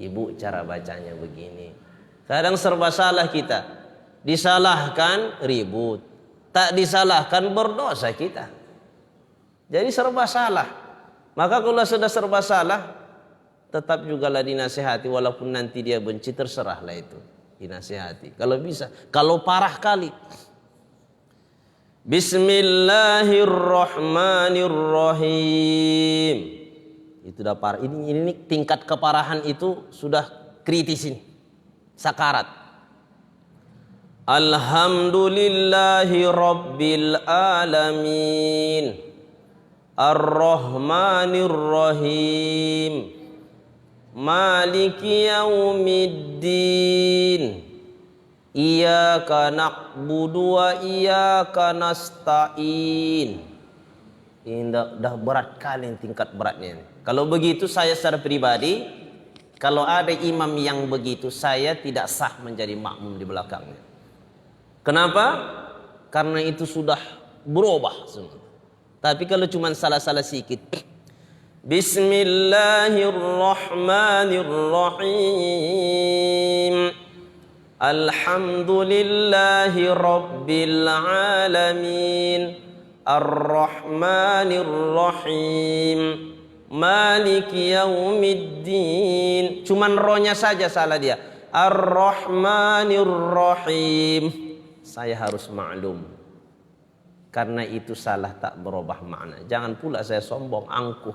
Ibu, cara bacanya begini. Kadang serba salah kita. Disalahkan, ribut. Tak disalahkan, berdosa kita. Jadi serba salah. Maka kalau sudah serba salah, tetap jugalah dinasihati, walaupun nanti dia benci, terserahlah itu, dinasihati. Kalau bisa, kalau parah kali. Bismillahirrahmanirrahim. Itu udah parah. Ini tingkat keparahan itu sudah kritis ini. Sakarat. Alhamdulillahi rabbil alamin. Ar-Rahmanir Rahim. Maliki yaumiddin. Iyyaka na'budu wa iyyaka nasta'in. Ini dah berat kali tingkat beratnya. Kalau begitu saya secara pribadi, kalau ada imam yang begitu, saya tidak sah menjadi makmum di belakangnya. Kenapa? Karena itu sudah berubah semua. Tapi kalau cuma salah-salah sedikit, Bismillahirrahmanirrahim. Alhamdulillahi rabbil alamin. Ar-Rahmanir-Rahim. Maliki yaumiddin. Cuman rohnya saja salah dia. Ar-Rahmanir-Rahim. Saya harus maklum. Karena itu salah tak berubah makna. Jangan pula saya sombong, angkuh.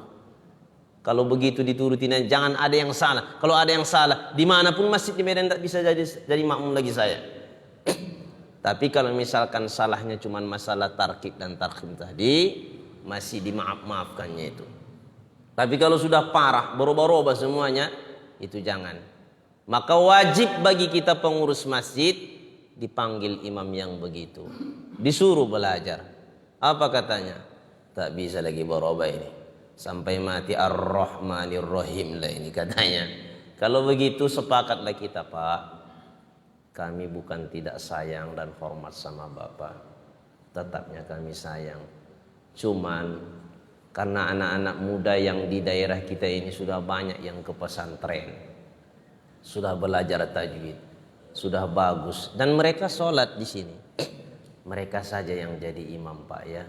Kalau begitu diturutin, jangan ada yang salah. Kalau ada yang salah, dimanapun masjid di Medan tak bisa jadi makmum lagi saya. Tapi kalau misalkan salahnya cuma masalah tarkib dan tarkhim tadi, masih dimaaf-maafkannya itu. Tapi kalau sudah parah, berubah-ubah semuanya, itu jangan. Maka wajib bagi kita pengurus masjid dipanggil imam yang begitu. Disuruh belajar. Apa katanya? Tak bisa lagi berubah ini. Sampai mati Ar-Rahmanir-Rahim lah ini katanya. Kalau begitu sepakatlah kita, Pak. Kami bukan tidak sayang dan hormat sama Bapak. Tetapnya kami sayang. Cuman karena anak-anak muda yang di daerah kita ini sudah banyak yang ke pesantren. Sudah belajar tajwid. Sudah bagus. Dan mereka sholat di sini. Mereka saja yang jadi imam, Pak, ya.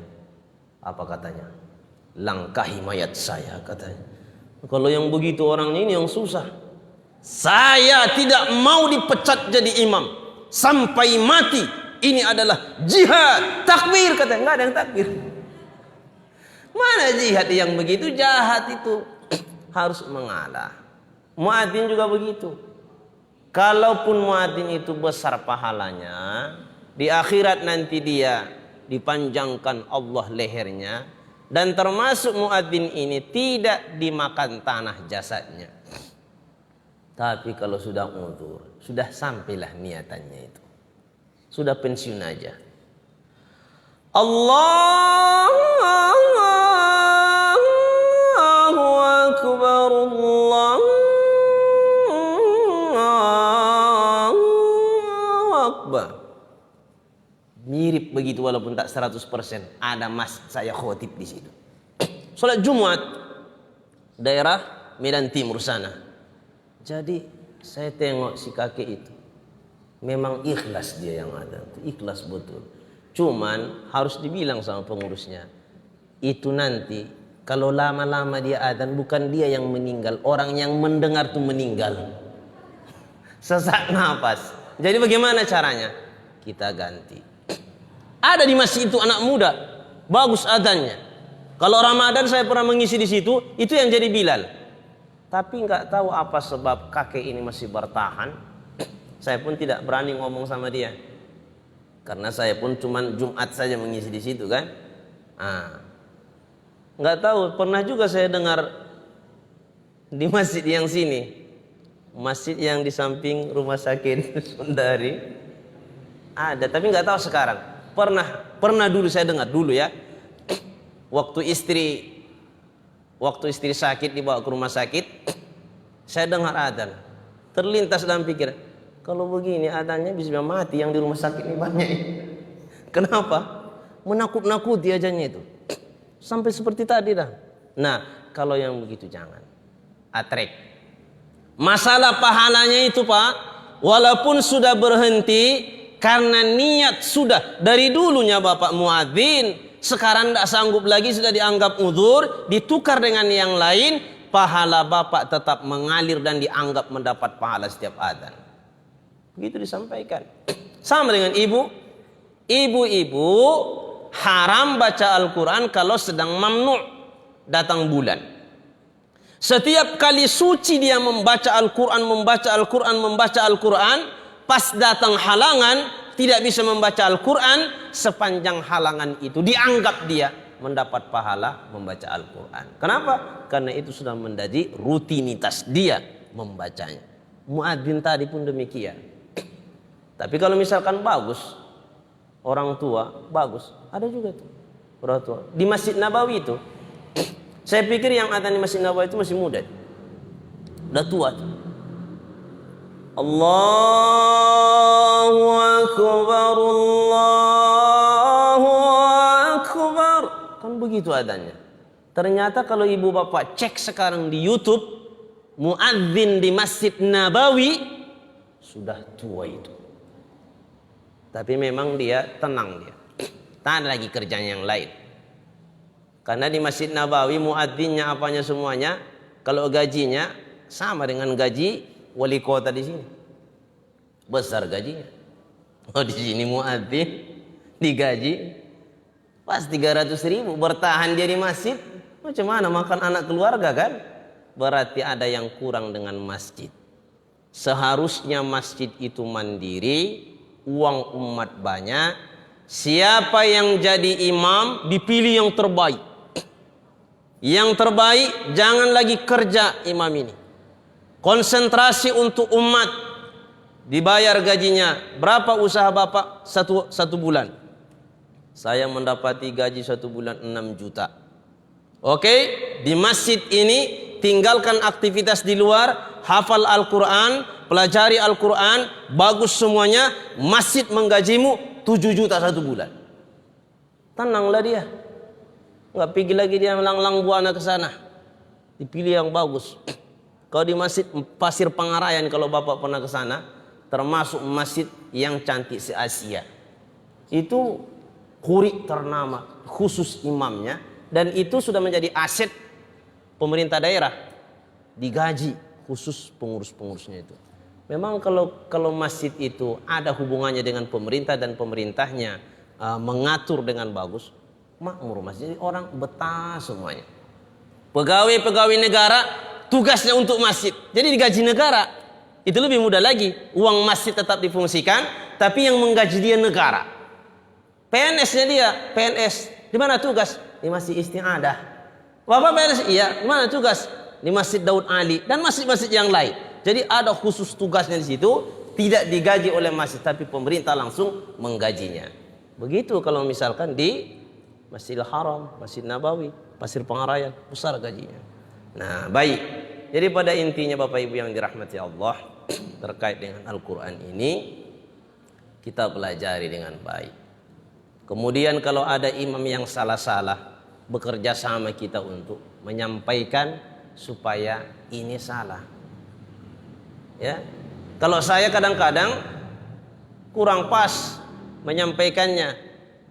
Apa katanya? Langkahi mayat saya katanya. Kalau yang begitu orangnya ini yang susah. Saya tidak mau dipecat jadi imam sampai mati. Ini adalah jihad. Takbir katanya. Enggak ada yang takbir. Mana jihad yang begitu? Jahat itu. Harus mengalah. Muadzin juga begitu. Kalaupun muadzin itu besar pahalanya, di akhirat nanti dia dipanjangkan Allah lehernya, dan termasuk muadzin ini tidak dimakan tanah jasadnya. Tapi kalau sudah uzur, sudah sampailah niatannya itu, sudah pensiun aja. Allahu Akbar, Allahu Akbar. Mirip begitu walaupun tak 100%. Ada mas saya khotib di situ. Salat Jumat daerah Medan Timur sana. Jadi saya tengok si kakek itu. Memang ikhlas dia yang ada. Ikhlas betul. Cuman harus dibilang sama pengurusnya. Itu nanti kalau lama-lama dia adzan, bukan dia yang meninggal, orang yang mendengar tuh meninggal. Sesak nafas. Jadi bagaimana caranya? Kita ganti. Ada di masjid itu anak muda, bagus adzannya. Kalau Ramadan saya pernah mengisi di situ, itu yang jadi Bilal. Tapi nggak tahu apa sebab kakek ini masih bertahan. Saya pun tidak berani ngomong sama dia, karena saya pun cuma Jumat saja mengisi di situ kan. Nggak tahu. Pernah juga saya dengar di masjid yang sini, masjid yang di samping rumah sakit Sundari ada, tapi nggak tahu sekarang. Pernah dulu saya dengar dulu ya, waktu istri sakit dibawa ke rumah sakit, saya dengar adzan. Terlintas dalam pikiran, kalau begini adzannya bisa mati yang di rumah sakit ini banyak. Kenapa? Menakut-nakuti adzannya itu. Sampai seperti tadi dah. Nah, kalau yang begitu jangan. Atrek. Masalah pahalanya itu, Pak, walaupun sudah berhenti, karena niat sudah dari dulunya Bapak muadzin, sekarang tidak sanggup lagi, sudah dianggap uzur, ditukar dengan yang lain, pahala bapak tetap mengalir dan dianggap mendapat pahala setiap adzan. Begitu disampaikan. Sama dengan ibu. Ibu-ibu haram baca Al-Quran kalau sedang mamnu' datang bulan. Setiap kali suci dia membaca Al-Quran, pas datang halangan, tidak bisa membaca Al-Quran, sepanjang halangan itu dianggap dia mendapat pahala membaca Al-Quran. Kenapa? Karena itu sudah menjadi rutinitas dia membacanya. Muadzin tadi pun demikian. Tapi kalau misalkan bagus, orang tua bagus, ada juga tuh orang tua di Masjid Nabawi itu. Saya pikir yang adzan di Masjid Nabawi itu masih muda, udah tua tuh. Allahu Akbar, Allahu Akbar, kan begitu adzannya. Ternyata kalau ibu bapak cek sekarang di YouTube, muadzin di Masjid Nabawi sudah tua itu. Tapi memang dia tenang, dia tak ada lagi kerjaan yang lain. Karena di Masjid Nabawi muadzinnya apanya semuanya, kalau gajinya sama dengan gaji wali kota di sini, besar gajinya. Oh, di sini muadzin digaji pas 300.000, bertahan dia di masjid. Macam mana makan anak keluarga kan? Berarti ada yang kurang dengan masjid. Seharusnya masjid itu mandiri, uang umat banyak. Siapa yang jadi imam dipilih yang terbaik. Yang terbaik, jangan lagi kerja imam ini. Konsentrasi untuk umat. Dibayar gajinya. Berapa usaha bapak satu bulan? Saya mendapati gaji 1 bulan 6 juta. Oke, di masjid ini tinggalkan aktivitas di luar, hafal Al-Quran, pelajari Al-Quran, bagus semuanya, masjid menggajimu 7 juta 1 bulan. Tenanglah dia. Nggak pergi lagi dia melang-lang buana ke sana. Dipilih yang bagus. Kalau di Masjid Pasir Pangarayan, kalau bapak pernah ke sana, termasuk masjid yang cantik se-Asia. Itu quri ternama, khusus imamnya, dan itu sudah menjadi aset pemerintah daerah. Digaji khusus pengurus-pengurusnya itu. Memang kalau masjid itu ada hubungannya dengan pemerintah dan pemerintahnya mengatur dengan bagus, makmur masjid, orang betah semuanya. Pegawai-pegawai negara tugasnya untuk masjid, jadi digaji negara. Itu lebih mudah lagi. Uang masjid tetap difungsikan, tapi yang menggaji dia negara. PNS-nya dia, PNS. Di mana tugas? Di Masjid Isti'adah. Bapak PNS, iya. Di mana tugas? Di Masjid Daud Ali dan masjid-masjid yang lain. Jadi ada khusus tugasnya di situ, tidak digaji oleh masjid, tapi pemerintah langsung menggajinya. Begitu kalau misalkan di Masjidil Haram, Masjid Nabawi, Pasir Pangarayan, besar gajinya. Nah, baik. Jadi pada intinya Bapak Ibu yang dirahmati Allah, terkait dengan Al-Quran ini, kita pelajari dengan baik. Kemudian kalau ada imam yang salah-salah, bekerja sama kita untuk menyampaikan supaya ini salah. Ya, kalau saya kadang-kadang kurang pas menyampaikannya,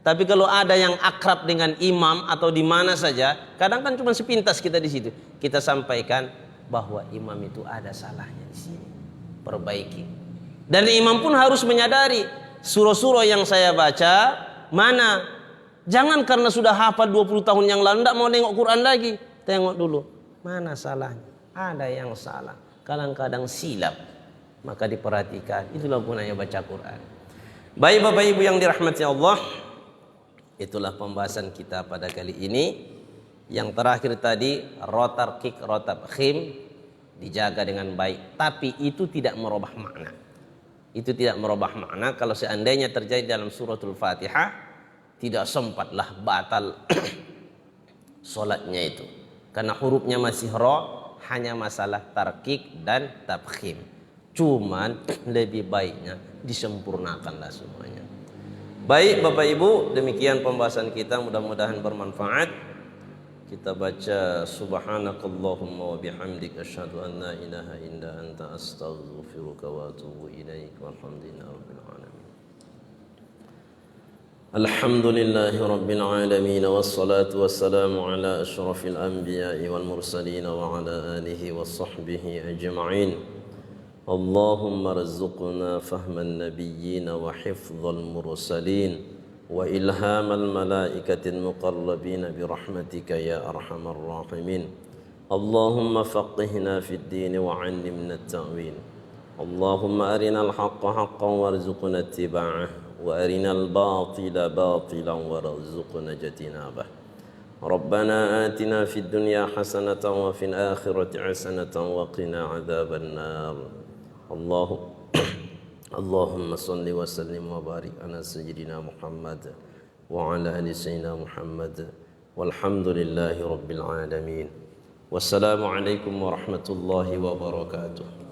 tapi kalau ada yang akrab dengan imam atau di mana saja, kadang kan cuma sepintas kita di situ, kita sampaikan bahwa imam itu ada salahnya di sini, perbaiki. Dan imam pun harus menyadari surah-surah yang saya baca mana. Jangan karena sudah hafal 20 tahun yang lalu tidak mau nengok Quran lagi, tengok dulu mana salahnya. Ada yang salah, kadang-kadang silap, maka diperhatikan. Itulah gunanya baca Quran. Baik Bapak Ibu yang dirahmati Allah, itulah pembahasan kita pada kali ini. Yang terakhir tadi, rotar kick, rotab khim, dijaga dengan baik. Tapi itu tidak merubah makna. Itu tidak merubah makna. Kalau seandainya terjadi dalam suratul Fatihah, tidak sempatlah batal solatnya itu. Karena hurufnya masih ro, hanya masalah tarkik dan tabkhim. Cuman lebih baiknya disempurnakanlah semuanya. Baik Bapak Ibu, demikian pembahasan kita, mudah-mudahan bermanfaat. Kita baca subhanakallahumma wa bihamdik asyhadu an la ilaha illa anta astaghfiruka wa atubu ilaik walhamdulillahi rabbil alamin. الحمد لله رب العالمين والصلاة والسلام على أشرف الأنبياء والمرسلين وعلى آله وصحبه أجمعين. اللهم ارزقنا فهم النبيين وحفظ المرسلين وإلهام الملائكة المقربين برحمتك يا أرحم الراحمين. اللهم فقهنا في الدين وعلمنا التأويل. اللهم أرنا الحق حقا وارزقنا اتباعه وأرنا الباطل باطلا وارزقنا اجتنابه. ربنا آتنا في الدنيا حسنة وفي الآخرة حسنة وقنا عذاب النار. اللهم صل وسلم وبارك على سيدنا محمد وعلى آل سيدنا محمد والحمد لله رب العالمين. Wassalamualaikum warahmatullahi wabarakatuh.